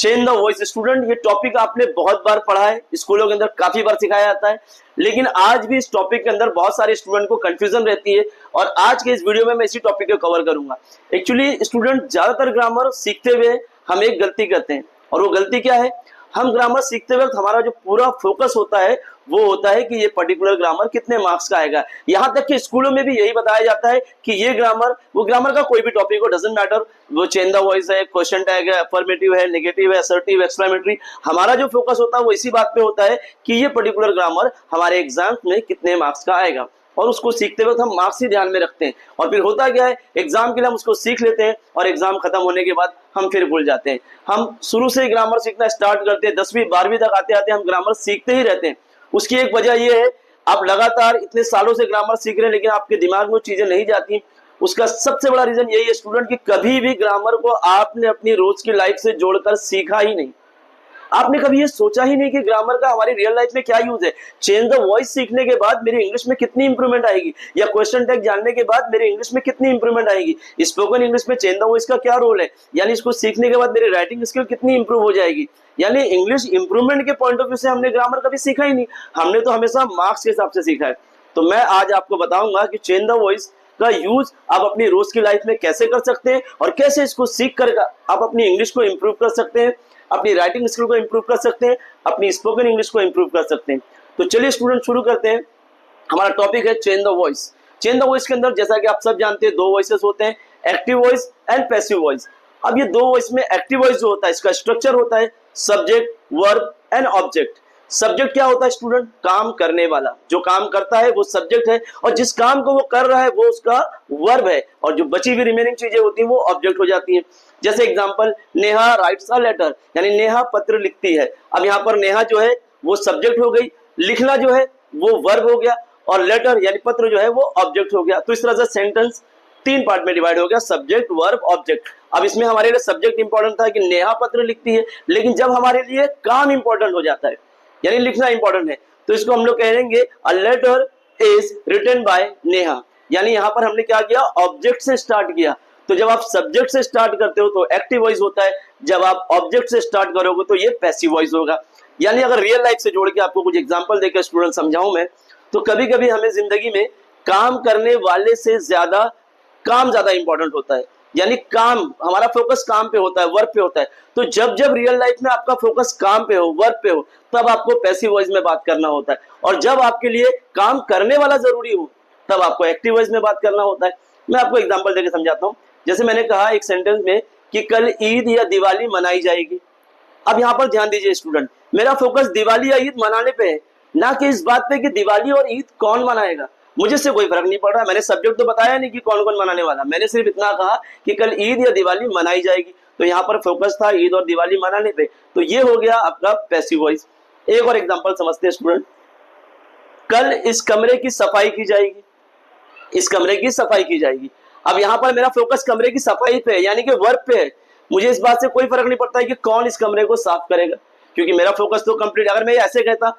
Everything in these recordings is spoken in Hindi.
Change the voice. स्टूडेंट, ये टॉपिक आपने बहुत बार पढ़ा है, स्कूलों के अंदर काफी बार सिखाया जाता है, लेकिन आज भी इस टॉपिक के अंदर बहुत सारे स्टूडेंट को कंफ्यूजन रहती है और आज के इस वीडियो में मैं इसी टॉपिक को कवर करूंगा। एक्चुअली स्टूडेंट, ज्यादातर ग्रामर सीखते हुए हम एक गलती करते हैं और वो गलती क्या है, हम ग्रामर सीखते वक्त हमारा जो पूरा फोकस होता है वो होता है कि ये पर्टिकुलर ग्रामर कितने मार्क्स का आएगा। यहाँ तक कि स्कूलों में भी यही बताया जाता है कि ये ग्रामर, वो ग्रामर का कोई भी टॉपिक हो, डजंट मैटर, वो चेंज द वॉइस है, क्वेश्चन टैग है, अफर्मेटिव है, नेगेटिव है, असर्टिव, एक्सक्लेमेटरी, हमारा जो फोकस होता है वो इसी बात पे होता है कि ये पर्टिकुलर ग्रामर हमारे एग्जाम में कितने मार्क्स का आएगा। और उसको सीखते वक्त हम मार्क्स ही ध्यान में रखते हैं और फिर होता क्या है, एग्जाम के लिए हम उसको सीख लेते हैं और एग्जाम खत्म होने के बाद हम फिर भूल जाते हैं। हम शुरू से ही ग्रामर सीखना स्टार्ट करते हैं, 10वीं 12वीं तक आते आते हम ग्रामर सीखते ही रहते हैं। उसकी एक वजह यह है, आप लगातार इतने सालों से ग्रामर सीख रहे हैं लेकिन आपके दिमाग में वो चीजें नहीं जाती। उसका सबसे बड़ा रीजन यही है स्टूडेंट कि कभी भी ग्रामर को आपने अपनी रोज की लाइफ से जोड़कर सीखा ही नहीं। आपने कभी ये सोचा ही नहीं कि ग्रामर का हमारी रियल लाइफ में क्या यूज है। चेंज द वॉइस सीखने के बाद मेरी इंग्लिश में कितनी इंप्रूवमेंट आएगी, या क्वेश्चन टैग जानने के बाद मेरी इंग्लिश में कितनी इंप्रूवमेंट आएगी, स्पोकन इंग्लिश में चेंज द वॉइस का क्या रोल है, यानी इसको सीखने के बाद मेरी राइटिंग स्किल कितनी इंप्रूव हो जाएगी। यानी इंग्लिश इंप्रूवमेंट के पॉइंट ऑफ व्यू से हमने ग्रामर कभी सीखा ही नहीं, हमने तो हमेशा मार्क्स के हिसाब से सीखा है। तो मैं आज आपको बताऊंगा कि चेंज द वॉइस का यूज आप अपनी रोज की लाइफ में कैसे कर सकते हैं और कैसे इसको सीख कर आप अपनी इंग्लिश को इंप्रूव कर सकते हैं, अपनी राइटिंग स्किल को इंप्रूव कर सकते हैं, अपनी स्पोकन इंग्लिश को इंप्रूव कर सकते हैं। तो चलिए स्टूडेंट शुरू करते हैं। हमारा टॉपिक है change the voice. Change the voice के अंदर जैसा कि आप सब जानते हैं, दो वॉइसेस होते हैं, active voice and passive voice. अब ये दो वॉइस में एक्टिव वॉइस जो होता है, इसका स्ट्रक्चर होता है subject, verb and object. Subject क्या होता है स्टूडेंट, काम करने वाला, जो काम करता है वो सब्जेक्ट है और जिस काम को वो कर रहा है वो उसका वर्ब है, और जो बची हुई रिमेनिंग चीजें होती हैं वो ऑब्जेक्ट हो जाती हैं। जैसे example, Neha writes a letter, यानी नेहा पत्र लिखती है। अब यहाँ पर नेहा जो है वो सब्जेक्ट हो गई, लिखना जो है वो वर्ब हो गया और लेटर यानी पत्र जो है वो ऑब्जेक्ट हो गया। तो इस तरह से सेंटेंस 3 पार्ट में डिवाइड हो गया, सब्जेक्ट, वर्ब, ऑब्जेक्ट। अब इसमें हमारे लिए सब्जेक्ट इंपॉर्टेंट था कि नेहा पत्र लिखती है, लेकिन जब हमारे लिए काम इंपॉर्टेंट हो जाता है यानी लिखना इंपॉर्टेंट है, तो इसको हम लोग कहेंगे a letter is written by Neha. यानी यहाँ पर हमने क्या किया, ऑब्जेक्ट से स्टार्ट किया। तो जब आप सब्जेक्ट से स्टार्ट करते हो तो एक्टिव वॉइस होता है, जब आप ऑब्जेक्ट से स्टार्ट करोगे तो ये पैसिव वॉइस होगा। यानी अगर रियल लाइफ से जोड़ के आपको कुछ एग्जांपल देकर स्टूडेंट समझाऊं मैं, तो कभी कभी हमें जिंदगी में काम करने वाले से ज्यादा काम ज्यादा इंपॉर्टेंट होता है, यानी काम, हमारा फोकस काम पे होता है, वर्क पे होता है। तो जब जब रियल लाइफ में आपका फोकस काम पे हो, वर्क पे हो, तब आपको पैसिव वॉइस में बात करना होता है, और जब आपके लिए काम करने वाला जरूरी हो तब आपको एक्टिव वॉइस में बात करना होता है। मैं आपको एग्जांपल देकर समझाता हूँ। जैसे मैंने कहा एक सेंटेंस में कि कल ईद या दिवाली मनाई जाएगी। अब यहाँ पर ध्यान दीजिए स्टूडेंट, मेरा फोकस दिवाली या ईद मनाने पे है, ना कि इस बात पे कि दिवाली और ईद कौन मनाएगा। मुझे इससे कोई फर्क नहीं पड़ रहा, मैंने सब्जेक्ट तो बताया नहीं कि कौन कौन मनाने वाला, मैंने सिर्फ इतना कहा कि कल ईद या दिवाली मनाई जाएगी। तो यहाँ पर फोकस था ईद और दिवाली मनाने पे, तो ये हो गया आपका पैसिव वॉइस। एक और एग्जांपल समझते हैं स्टूडेंट, कल इस कमरे की सफाई की जाएगी, इस कमरे की सफाई की जाएगी। अब यहाँ पर मेरा फोकस कमरे की सफाई पे है, यानी कि वर्क पे है। मुझे इस बात से कोई फर्क नहीं पड़ता है कि कौन इस कमरे को साफ करेगा, क्योंकि मेरा फोकस तो कंप्लीट। अगर मैं ऐसे कहता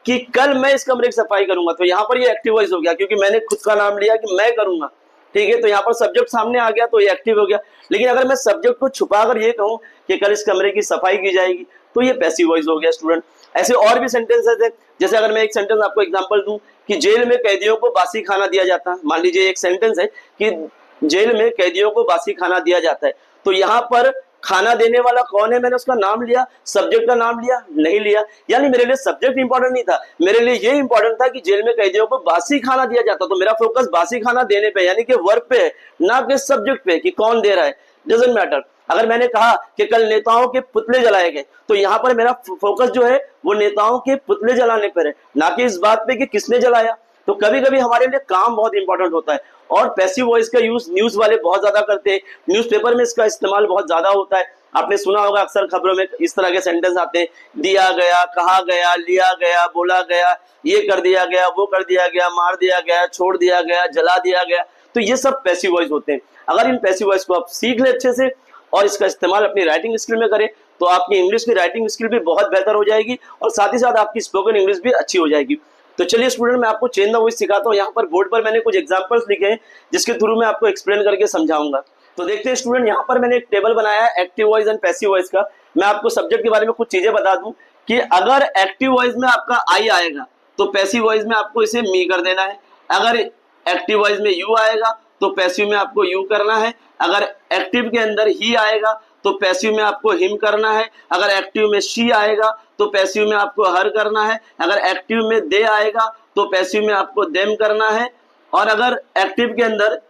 कि कल मैं इस कमरे की सफाई करूंगा, तो यहाँ पर ये एक्टिव वॉइस हो गया, क्योंकि मैंने खुद का नाम लिया कि मैं करूंगा, ठीक है। तो यहाँ पर सब्जेक्ट सामने आ गया तो ये एक्टिव हो गया। लेकिन अगर मैं सब्जेक्ट को छुपाकर ये कहूँ कि कल इस कमरे की सफाई की जाएगी, तो ये पैसिव वॉइस हो गया स्टूडेंट। ऐसे और भी सेंटेंसेस है, जैसे अगर मैं एक सेंटेंस आपको एग्जांपल दूं कि जेल में कैदियों को बासी खाना दिया जाता है। मान लीजिए एक सेंटेंस है कि जेल में कैदियों को बासी खाना दिया जाता है, तो यहाँ पर खाना देने वाला कौन है, मैंने उसका नाम लिया, सब्जेक्ट का नाम लिया नहीं लिया। यानी मेरे लिए सब्जेक्ट इंपॉर्टेंट नहीं था, मेरे लिए ये इंपॉर्टेंट था कि जेल में कैदियों को बासी खाना दिया जाता, तो मेरा फोकस बासी खाना देने पे यानी कि वर्क पे है, ना कि सब्जेक्ट पे कि कौन दे रहा है, डजंट मैटर। अगर मैंने कहा कि कल नेताओं के पुतले जलाए गए, तो यहाँ पर मेरा फोकस जो है वो नेताओं के पुतले जलाने पर है, ना कि इस बात पे कि किसने जलाया। तो कभी कभी हमारे लिए काम बहुत इंपॉर्टेंट होता है, और पैसिव वॉइस का यूज न्यूज वाले बहुत ज्यादा करते हैं, न्यूज़पेपर में इसका इस्तेमाल बहुत ज्यादा होता है। आपने सुना होगा अक्सर खबरों में इस तरह के सेंटेंस आते हैं, दिया गया, कहा गया, लिया गया, बोला गया, ये कर दिया गया, वो कर दिया गया, मार दिया गया, छोड़ दिया गया, जला दिया गया। तो ये सब पैसिव वॉइस होते हैं। अगर इन पैसिव वॉइस को आप सीख ले अच्छे से और इसका इस्तेमाल अपनी राइटिंग स्किल में करें, तो आपकी इंग्लिश की राइटिंग स्किल भी बहुत बेहतर हो जाएगी और साथ ही साथ आपकी स्पोकन इंग्लिश भी अच्छी हो जाएगी। तो चलिए स्टूडेंट, मैं आपको चेंज द वॉइस सिखाता हूँ। यहाँ पर बोर्ड पर मैंने कुछ एग्जांपल्स लिखे हैं जिसके थ्रू मैं आपको एक्सप्लेन करके समझाऊंगा। तो देखते हैं स्टूडेंट, यहाँ पर मैंने एक टेबल बनाया है active voice and passive voice का। मैं आपको सब्जेक्ट के बारे में कुछ चीजें बता दूं कि अगर एक्टिव वॉइस में आपका आई आएगा तो पैसिव वॉइस में आपको इसे मी कर देना है। अगर एक्टिव वॉइस में यू आएगा तो पैसिव में आपको यू करना है। अगर एक्टिव के अंदर ही आएगा तो पैसिव में आपको हिम करना है। अगर एक्टिव में शी आएगा तो पैसिव में आपको हर करना है। अगर एक्टिव में दे आएगा तो पैसिव में आपको देम करना है। और अगर एक्टिव के अंदर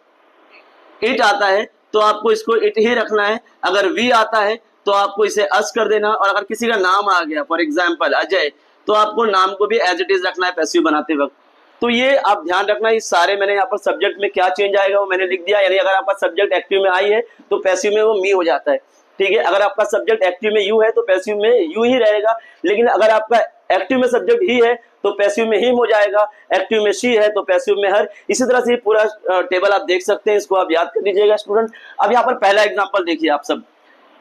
इट आता है तो आपको इसको इट ही रखना है। अगर वी आता है तो आपको इसे अस कर देना। और अगर किसी का नाम आ गया, फॉर एग्जाम्पल अजय, तो आपको नाम को भी एज इट इज रखना है पैसिव बनाते वक्त। तो ये आप ध्यान रखना, ये सारे मैंने यहाँ पर सब्जेक्ट में क्या चेंज आएगा वो मैंने लिख दिया। यानी अगर आपका सब्जेक्ट एक्टिव में आई है तो पैसिव में वो मी हो जाता है, ठीक है। अगर आपका सब्जेक्ट एक्टिव में यू है तो पैसिव में यू ही रहेगा। लेकिन अगर आपका एक्टिव में सब्जेक्ट ही है तो पैसिव में हिम हो जाएगा। एक्टिव में शी है तो पैसिव में हर। इसी तरह से पूरा टेबल आप देख सकते हैं, इसको आप याद कर लीजिएगा स्टूडेंट। अब यहाँ पर पहला एग्जांपल देखिए आप सब,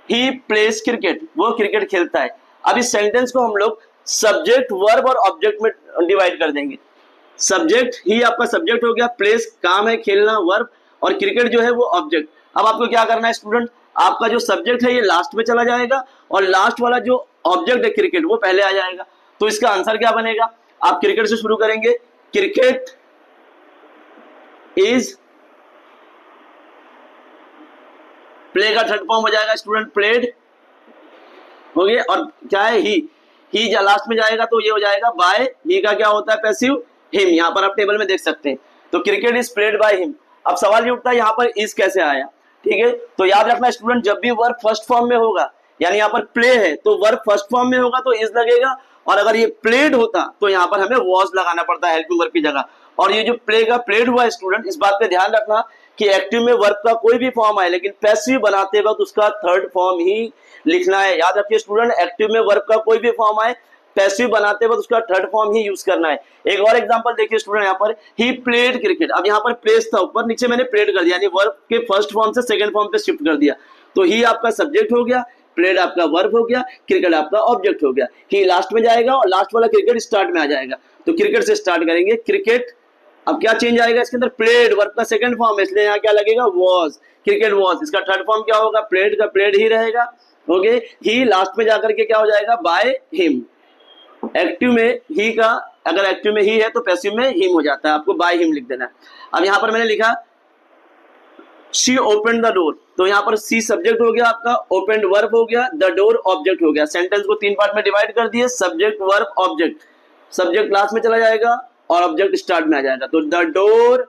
ही प्लेज क्रिकेट, वो क्रिकेट खेलता है। अब इस सेंटेंस को हम लोग सब्जेक्ट, वर्ब और ऑब्जेक्ट में डिवाइड कर देंगे। सब्जेक्ट ही आपका सब्जेक्ट हो गया, प्लेस काम है खेलना, वर्ब, और क्रिकेट जो है वो ऑब्जेक्ट। अब आपको क्या करना है स्टूडेंट, आपका जो सब्जेक्ट है ये लास्ट में चला जाएगा और लास्ट वाला जो ऑब्जेक्ट है क्रिकेट वो पहले आ जाएगा। तो इसका आंसर क्या बनेगा, आप क्रिकेट से शुरू करेंगे, क्रिकेट इज, प्ले का थर्ड फॉर्म हो जाएगा स्टूडेंट प्लेड हो गया। और क्या है ही लास्ट में जाएगा तो ये हो जाएगा बाय। ही का क्या होता है पैसिव, हिम। यहाँ पर आप टेबल में देख सकते हैं। तो cricket is played by him. अब सवाल ये उठता है यहाँ पर इज कैसे आया, ठीक है। तो याद रखना स्टूडेंट, जब भी वर्ब फर्स्ट फॉर्म में होगा, यानी यहाँ पर प्ले है तो वर्ब फर्स्ट फॉर्म में होगा तो इज लगेगा। और अगर ये प्लेड होता तो यहाँ पर हमें वॉज लगाना पड़ता है हेल्पिंग वर्ब की जगह। और ये जो प्ले का प्लेड हुआ है स्टूडेंट, इस बात पे ध्यान रखना कि एक्टिव में वर्ब का कोई भी फॉर्म आए लेकिन पैसिव बनाते वक्त उसका थर्ड फॉर्म ही लिखना है। याद रखिए स्टूडेंट, एक्टिव में वर्ब का कोई भी फॉर्म आए, पैसिव बनाते वक्त उसका थर्ड फॉर्म ही यूज करना है। एक और एग्जांपल देखिए स्टूडेंट, यहाँ पर ही प्लेड क्रिकेट। अब यहाँ पर प्लेस था ऊपर, नीचे मैंने प्लेड कर दिया, यानी वर्ब के फर्स्ट फॉर्म से सेकंड फॉर्म पे शिफ्ट कर दिया। तो ही आपका सब्जेक्ट हो गया, प्लेड आपका वर्ब हो गया, क्रिकेट आपका ऑब्जेक्ट हो गया। ही लास्ट में जाएगा और लास्ट वाला क्रिकेट स्टार्ट में आ जाएगा। तो क्रिकेट से स्टार्ट करेंगे, क्रिकेट। अब क्या चेंज आएगा इसके अंदर, प्लेड, वर्ब का सेकंड फॉर्म है इसलिए यहाँ क्या लगेगा वॉज, क्रिकेट वॉज। इसका थर्ड फॉर्म क्या होगा, प्लेड का प्लेड ही रहेगा, ओके। ही लास्ट में जाकर के क्या हो जाएगा, बाय हिम। एक्टिव में ही का, अगर एक्टिव में ही है तो पैसिव में हिम हो जाता है, आपको बाय हिम लिख देना है। अब यहाँ पर मैंने लिखा शी ओपन द डोर, तो यहाँ पर सी सब्जेक्ट हो गया आपका, ओपन वर्ब हो गया, द डोर ऑब्जेक्ट हो गया। सेंटेंस को तीन पार्ट में डिवाइड कर दिए, subject verb object. Subject last में चला जाएगा और ऑब्जेक्ट स्टार्ट में आ जाएगा। तो द डोर।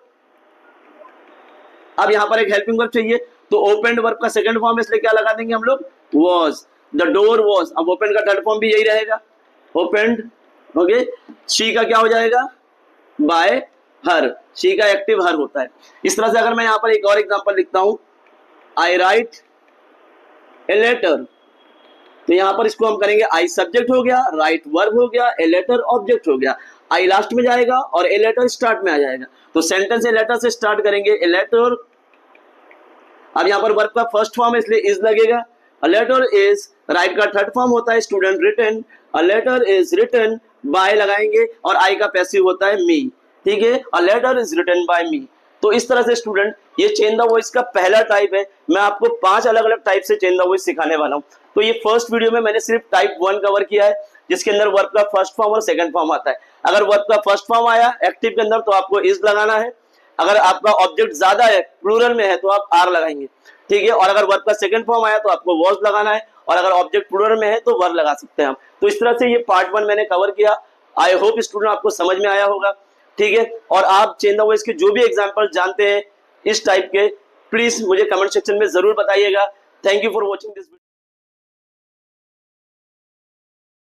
अब यहाँ पर एक हेल्पिंग वर्ब चाहिए, तो ओपन वर्ब का सेकंड फॉर्म है इसलिए क्या लगा देंगे हम लोग, वॉज। The door was. अब ओपन का थर्ड फॉर्म भी यही रहेगा, ओपेंड, ओके। शी का क्या हो जाएगा, बाय हर। शी का एक्टिव हर होता है। इस तरह से अगर मैं यहाँ पर एक और एग्जांपल लिखता हूं, आई राइट ए लेटर, तो यहाँ पर इसको हम करेंगे, आई सब्जेक्ट हो गया, राइट वर्ब हो गया, ए लेटर ऑब्जेक्ट हो गया। आई लास्ट में जाएगा और ए लेटर स्टार्ट में आ जाएगा। तो सेंटेंस ए लेटर से स्टार्ट करेंगे, ए लेटर। अब यहाँ पर वर्ब का फर्स्ट फॉर्म है इसलिए इज लगेगा। अ लेटर इज, राइट का थर्ड फॉर्म होता है student written. A letter is written by लगाएंगे और आई का पैसिव होता है मी, ठीक है। A letter is written by me. तो इस तरह से स्टूडेंट ये चेंज द वॉइस का पहला टाइप है। मैं आपको 5 अलग अलग टाइप से चेंज द वॉइस सिखाने वाला हूँ। तो ये फर्स्ट वीडियो में मैंने सिर्फ टाइप 1 कवर किया है, जिसके अंदर वर्ब का फर्स्ट फॉर्म और सेकंड फॉर्म आता है। अगर वर्ब का फर्स्ट फॉर्म आया एक्टिव के अंदर तो आपको इज लगाना है। अगर आपका ऑब्जेक्ट ज्यादा है, प्लूरल में है, तो आप आर लगाएंगे, ठीक है। और अगर वर्ब का सेकंड फॉर्म आया तो आपको वॉज लगाना है, और अगर ऑब्जेक्ट प्लूरल में है तो वर्ब लगा सकते हैं हम। तो इस तरह से ये पार्ट 1 मैंने कवर किया। आई होप स्टूडेंट आपको समझ में आया होगा, ठीक है। और आप चेंज द वॉइस के जो भी एग्जांपल जानते हैं इस टाइप के, प्लीज मुझे कमेंट सेक्शन में जरूर बताइएगा। Thank you for watching this video.